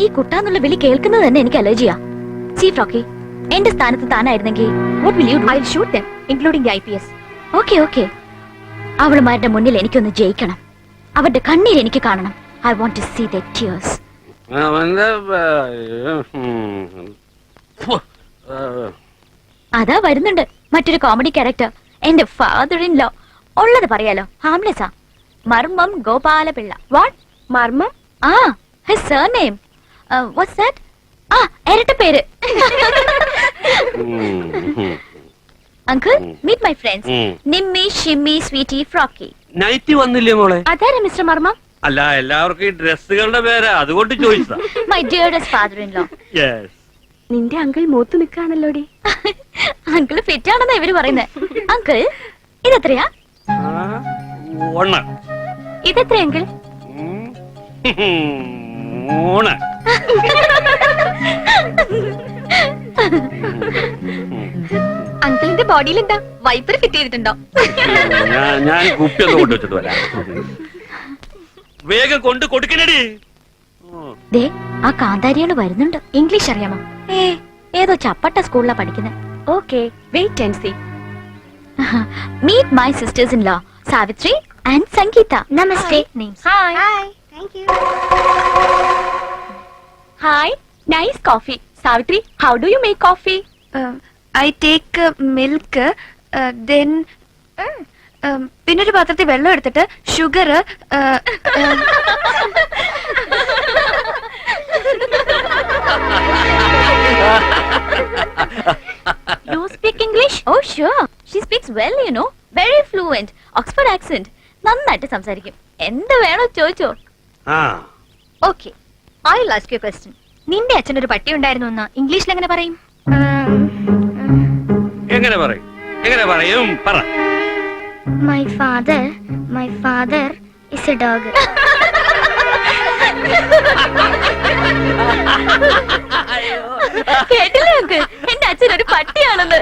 ഈ കുട്ടാന്നുള്ള വിളി കേൾക്കുന്നത് തന്നെ എനിക്ക് അലർജിയാ. സീ ഫ്രോക്കി, എന്റെ സ്ഥാനത്ത് താനായിരുന്നെങ്കിൽ what will you do? I'll shoot them, including the IPS. Okay, okay. അവളുമാരുടെ മുന്നിൽ എനിക്കൊന്ന് ജയിക്കണം. അവരുടെ കണ്ണീർ എനിക്ക് കാണണം. I want to see their tears. അതാ വരുന്നുണ്ട് മറ്റൊരു കോമഡി ക്യാരക്ടർ, എന്റെ ഫാദർ ഇൻ ലോ. ഉള്ളത് പറയാലോ, ഹാംലെസാ. മർമ്മം ഗോപാലപിള്ള. വാട്ട് മർമ്മം? ആ, his surname. What's that? ആ, ഇരട്ട പേര്. Uncle, meet my friends. Nimmi, Shimmi, Sweety, Frocky. Nighty വന്നില്ലേ മോളെ? അതാരാ മിസ്റ്റർ മർമ്മം? അല്ല, എല്ലാവർക്കും ഈ ഡ്രസ്സുകളുടെ പേരാ, അതുകൊണ്ട് ചോദിച്ചതാ. My dearest father in law. Yes. നിന്റെ അങ്കിൾ മൂത്ത് നിൽക്കാണല്ലോടി. അങ്കിൾ ഫിറ്റ് ആണെന്നാ ഇവര് പറയുന്നത്. അങ്കിൾ, ഇതെത്രയാ? ഇതെത്ര അങ്കിൾ? അങ്കിളിന്റെ ബോഡിയിൽ എന്താ വൈപ്പർ ഫിറ്റ് ചെയ്തിട്ടുണ്ടോ? ഞാൻ കുപ്പിയൊന്നും കൊണ്ടുവച്ചിട്ട് വരാം. വേഗം കൊണ്ട് കൊടുക്കണടി. ദേ, ആ കാന്താരിയാണ് വരുന്നുണ്ട്. ഇംഗ്ലീഷ് അറിയാമോ? ഏതോ ചപ്പട്ട സ്കൂളിലാ പഠിക്കുന്നത്. Okay, wait and see. Meet my sisters-in-law, Savitri and Sangeeta. Namaste. Hi. Hi. Thank you. Hi. Nice coffee. Savitri, how do you make coffee? I take milk, then പിന്നൊരു പാത്രത്തിൽ വെള്ളം എടുത്തിട്ട് sugar. You speak English? Oh, sure. She speaks well, you know. Very fluent. Oxford accent. നന്നായിട്ട് സംസാരിക്കും. എന്ത് വേണോ ചോദിച്ചോ. Okay. I'll ask you a question. നിന്റെ അച്ഛനൊരു പട്ടി ഉണ്ടായിരുന്നു എന്ന് ഇംഗ്ലീഷിൽ എങ്ങനെ പറയും? എങ്ങനെ പറയും? എങ്ങനെ പറയും? പറ. My father is a dog. കേട്ടില്ലേ അങ്കിൾ? എന്റെ അച്ഛൻ ഒരു പട്ടിയാണെന്ന്.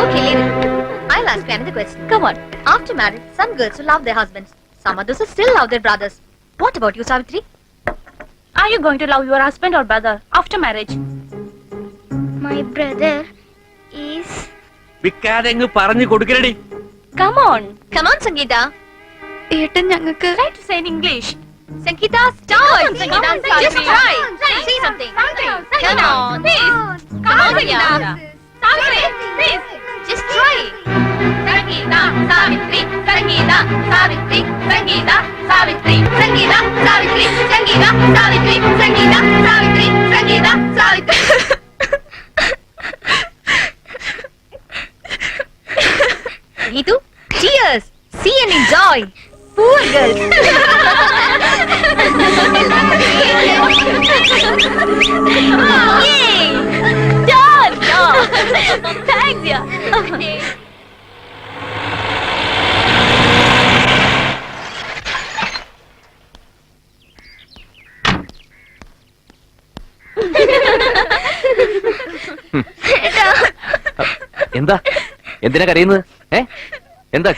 Okay, leave it. I'll ask you another question. Come on. After marriage, some girls will love their husbands. Some others will still love their brothers. What about you, Savitri? Are you going to love your husband or brother after marriage? My brother is. വിക്കാതെങ്ങ് പറഞ്ഞു കൊടുക്കണടി. Come on. Come on, Sangeeta. ഏട്ടൻ ഞങ്ങൾക്ക്. Try to say in English. Sangeeta, start. Sangeeta, just try. Say something. Come on. Please. Come on, Sangeeta. Savitri, please. Just try. Sangeeta, Savitri, Sangeeta, Savitri, Sangeeta, Savitri, Sangeeta, Savitri, Sangeeta, Savitri, Sangeeta, Savitri, Sangeeta, Savitri. Ritu, cheers. See and enjoy. Poor girls. Yay! Done. Thanks, yeah. Okay. എന്താ എന്തിനാ കരയുന്നത്? എന്താ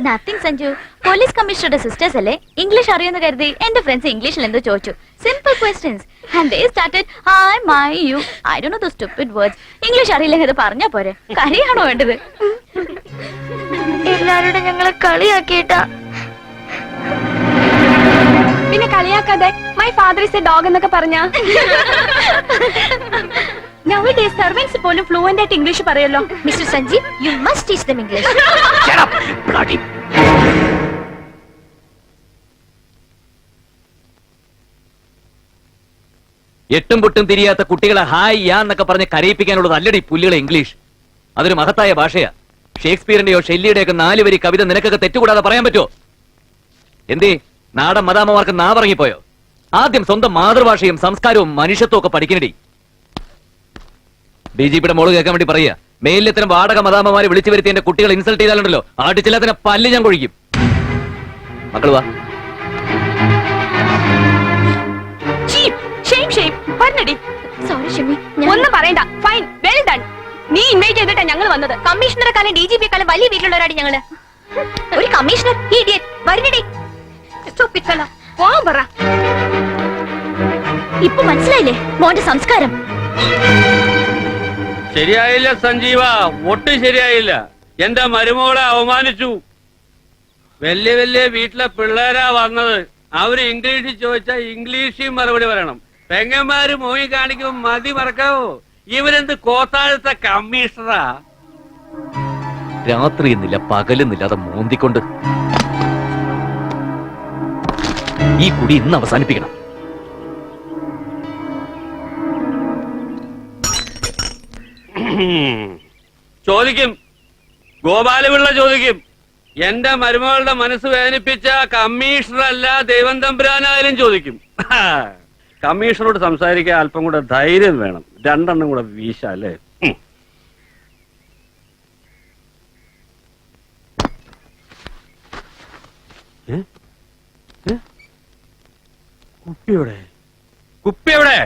nothing Sanju. Police കമ്മീഷണറുടെ sisters അല്ലേ, English അറിയുന്ന കരുതി എന്റെ friends ഇംഗ്ലീഷിൽ എന്തോ ചോദിച്ചു. Simple questions and they started I my you. I don't know the stupid words. English അറിയില്ലെങ്കിൽ അത് പറഞ്ഞാ പോരെ. കരയാണോ വേണ്ടത്? എല്ലാവരുടെ ഞങ്ങളെ കളിയാക്കിയിട്ടാ. പിന്നെ കളിയാക്കാതെ my father is a dog എന്നൊക്കെ പറഞ്ഞാ. Nowadays servants പോലും fluent ആയിട്ട് ഇംഗ്ലീഷ് പറയല്ലോ. Mr. Sanjeev, you must teach them English. Shut up, bloody. എട്ടും പൊട്ടും തിരിയാത്ത കുട്ടികളെ ഹായ് യാ എന്നൊക്കെ പറഞ്ഞ് കരയിപ്പിക്കാനുള്ളത് അല്ലടി പുല്ലുകളെ ഇംഗ്ലീഷ്. അതൊരു മഹത്തായ ഭാഷയാ. ഷേക്സ്പിയറിന്റെയോ ഷെല്ലിയുടെയൊക്കെ 4 വരി കവിത നിനക്കൊക്കെ തെറ്റുകൂടാതെ പറയാൻ പറ്റുമോ? എന്തേ നാടൻ മദാമ്മമാർക്ക് നാവറങ്ങിപ്പോയോ? ആദ്യം സ്വന്തം മാതൃഭാഷയും സംസ്കാരവും മനുഷ്യത്വം ഒക്കെ പഠിക്കണടി. DGPയുടെ മോള് കേൾക്കാൻ വേണ്ടി പറയാ, മേലിലെത്തരം വാടക മദാമ്മമാരെ വിളിച്ചു വരുത്തി എന്റെ കുട്ടികൾ ഇൻസൾട്ട് ചെയ്താലുണ്ടല്ലോ ആട്ടിച്ചില്ലാത്തന്നെ പല്ല് ഞാൻ കൊഴിക്കും. മക്കൾ വാ. സോറി ഷിമി. ഒന്നും പറയണ്ട. Fine, well done. നീ ഇൻവൈറ്റ് ചെയ്തിട്ടാ ഞങ്ങൾ വന്നത്. കമ്മീഷണറെക്കാളും DGPയെക്കാളും വലിയ വീട്ടിലുള്ളവരാടി ഞങ്ങള്. ഒരു കമ്മീഷണർ ഇഡിയറ്റ് വരുന്നടി. പോകാൻ പറ. ഇപ്പൊ മനസ്സിലായില്ലേ മോന്റെ സംസ്കാരം? ശരിയായില്ല സഞ്ജീവ, ഒട്ടും ശരിയായില്ല. എന്റെ മരുമോളെ അവമാനിച്ചു. വലിയ വലിയ വീട്ടിലെ പിള്ളേരാ വന്നത്. അവര് ഇംഗ്ലീഷിൽ ചോദിച്ചാൽ ഇംഗ്ലീഷിൽ മറുപടി പറയണം. പെങ്ങന്മാര് മോയി കാണിക്കുമ്പോ മതി മറക്കാവോ? ഇവരെന്ത് കോത്താഴത്തെ കമ്മീഷണറാ? രാത്രി എന്നില്ല പകലെന്നില്ലാതെ മോന്തിക്കൊണ്ട് ഈ കുടി ഇന്ന് അവസാനിപ്പിക്കണം. ചോദിക്കും, ഗോപാലപിള്ള ചോദിക്കും. എന്റെ മരുമകളുടെ മനസ്സ് വേദനിപ്പിച്ച കമ്മീഷണറല്ല ദൈവം തമ്പുരാനായാലും ചോദിക്കും. കമ്മീഷണറോട് സംസാരിക്കാൻ അല്പം കൂടെ ധൈര്യം വേണം. രണ്ടെണ്ണം കൂടെ വീശാല്ലേ. കുപ്പി എവിടെ? കുപ്പി എവിടെ?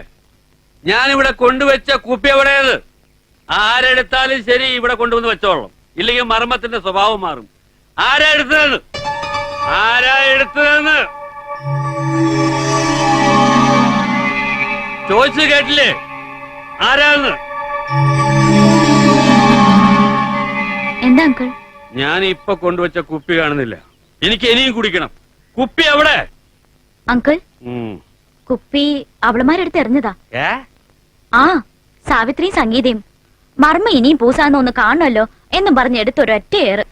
ഞാനിവിടെ കൊണ്ടുവച്ച കുപ്പി എവിടെയത്? ആരെടുത്താലും ശരി ഇവിടെ കൊണ്ടുവന്ന് വെച്ചോളാം. ഇല്ലെങ്കിൽ മർമ്മത്തിന്റെ സ്വഭാവം മാറും. ആരാ എടുത്തതെന്ന്? ആരാ എടുത്തതെന്ന് ചോദിച്ചു കേട്ടില്ലേ? ആരാന്ന്? എന്താ അങ്കിൾ? ഞാൻ ഇപ്പൊ കൊണ്ടുവച്ച കുപ്പി കാണുന്നില്ല. എനിക്ക് ഇനിയും കുടിക്കണം. കുപ്പി എവിടെ? അങ്കിൾ, കുപ്പി അവളുമാരെടുത്ത് എറിഞ്ഞതാ. ആ, സാവിത്രിയും സംഗീതയും മർമ്മ ഇനിയും പൂസാന്ന് ഒന്ന് കാണുമല്ലോ എന്നും പറഞ്ഞ് എടുത്തൊരൊറ്റ ഏറ്.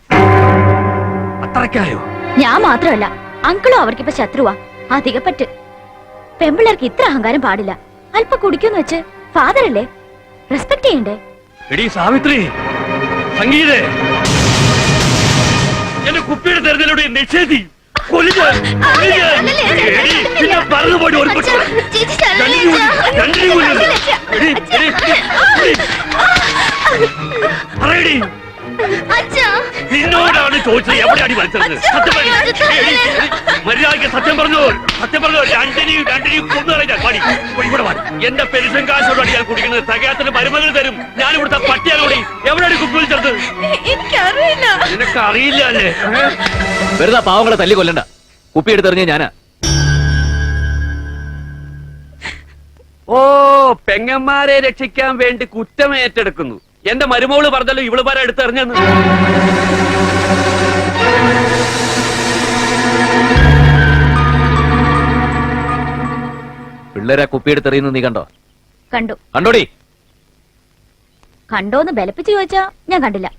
അത്രയ്ക്കായോ? ഞാൻ മാത്രമല്ല, അങ്കിളും അവർക്കിപ്പോ ശത്രുവാ. അധികപ്പറ്റ്. പെമ്പിള്ളേർക്ക് ഇത്ര അഹങ്കാരം പാടില്ല. അല്പം കുടിക്കുന്ന് വെച്ച് ഫാദർ അല്ലേ, റെസ്പെക്ട് ചെയ്യണ്ടേ? എടി സാവിത്രി, സംഗീതേ, എന്റെ കുപ്പിയുടെ തെരഞ്ഞെടുപ്പ് നിഷേധി പറഞ്ഞു പോയി. നിന്നോടാണ് ചോദിച്ചത് എവിടെയാണ് വലിച്ചത്? മര്യാദയ്ക്ക് സത്യം പറഞ്ഞു. സത്യം പറഞ്ഞു. രണ്ടിനെയും കൊന്നു കളഞ്ഞാൽ പാടി ഇവിടെ പാടി. എന്റെ പെൻഷൻ കാശോടാണ് ഞാൻ കുടിക്കുന്നത്. തികയാത്തിന് മരുമകൾ തരും. ഞാൻ ഇവിടുത്തെ പട്ടിയാലോടി. എവിടെയാണ് കുപ്പി വിളിച്ചത്? നിനക്ക് അറിയില്ല അല്ലേ? വെറുതെ പാവങ്ങളെ തല്ലി കൊല്ലണ്ട. കുപ്പി എടുത്തെറിഞ്ഞ ഞാനാ. ഓ, പെങ്ങന്മാരെ രക്ഷിക്കാൻ വേണ്ടി കുറ്റം ഏറ്റെടുക്കുന്നു. എന്റെ മരുമോള് പറഞ്ഞല്ലോ ഇവള് പാര എടുത്തെറിഞ്ഞെന്ന്. പിള്ളേരാ കുപ്പി എടുത്തെറിയുന്നു നീ കണ്ടോ? കണ്ടു. കണ്ടോടി? കണ്ടോന്ന് ബലപ്പിച്ച് ചോദിച്ചാ ഞാൻ കണ്ടില്ല.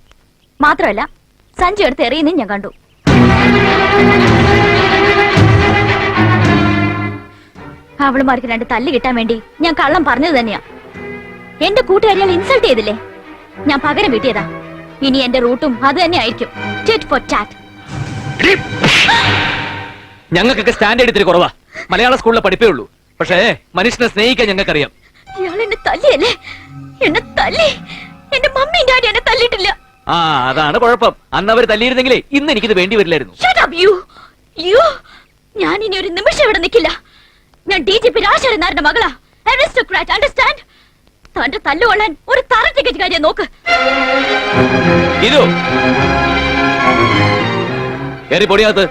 മാത്രമല്ല സഞ്ജു എടുത്ത് എറിയുന്നതും ഞാൻ കണ്ടു. അവളുമാർക്ക് രണ്ട് തല്ല് കിട്ടാൻ വേണ്ടി ഞാൻ കള്ളം പറഞ്ഞത് തന്നെയാ. എന്റെ കൂട്ടുകാരികൾ ഇൻസൾട്ട് ചെയ്തില്ലേ, ഞാൻ പകരം വീട്ടിയതാ. ഇനി എന്റെ റൂട്ടും അത് തന്നെ ആയിരിക്കും. Tit four tat. ഞങ്ങൾക്കൊക്കെ സ്റ്റാൻഡേർഡ് ഇത്തിരി കുറവാ. മലയാള സ്കൂളിലെ പഠിപ്പേ ഉള്ളൂ. പക്ഷേ മനുഷ്യനെ സ്നേഹിക്കാൻ ഞങ്ങൾക്കറിയാം. ഇയാൾ എന്നെ തല്ലിയല്ലേ? എന്നെ തല്ലി. എന്റെ മമ്മിയും ഡാഡി എന്നെ തല്ലിയിട്ടില്ല. ആ, അതാണ് കുഴപ്പം. അന്ന് അവർ തല്ലിയിരുന്നെങ്കിലേ ഇന്ന് എനിക്കിത് വേണ്ടി വരില്ലായിരുന്നു. ഞാൻ ഇനി ഒരു നിമിഷം ഇവിടെ നിൽക്കില്ല. ഞാൻ DGP രാജശേഖരൻ നായരുടെ മകളാ. Aristocrat, understand? തന്റെ തല്ലുകൊള്ളാൻ ഒരു തറ ടിക്കറ്റ് കാര്യം നോക്ക്. പൊടിയാത്ത്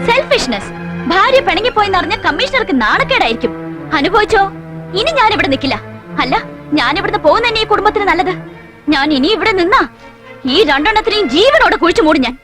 സെൽഫിഷ്നെസ്. ഭാര്യ പിണങ്ങിപ്പോയെന്ന് അറിഞ്ഞ കമ്മീഷണർക്ക് നാണക്കേടായിരിക്കും. അനുഭവിച്ചോ? ഇനി ഞാൻ ഇവിടെ നിൽക്കില്ല. അല്ല, ഞാൻ ഇവിടുന്ന് പോകുന്ന തന്നെ ഈ കുടുംബത്തിന് നല്ലത്. ഞാൻ ഇനി ഇവിടെ നിന്നാ ഈ രണ്ടെണ്ണത്തിനെയും ജീവനോടെ കുഴിച്ചു മൂടി ഞാൻ.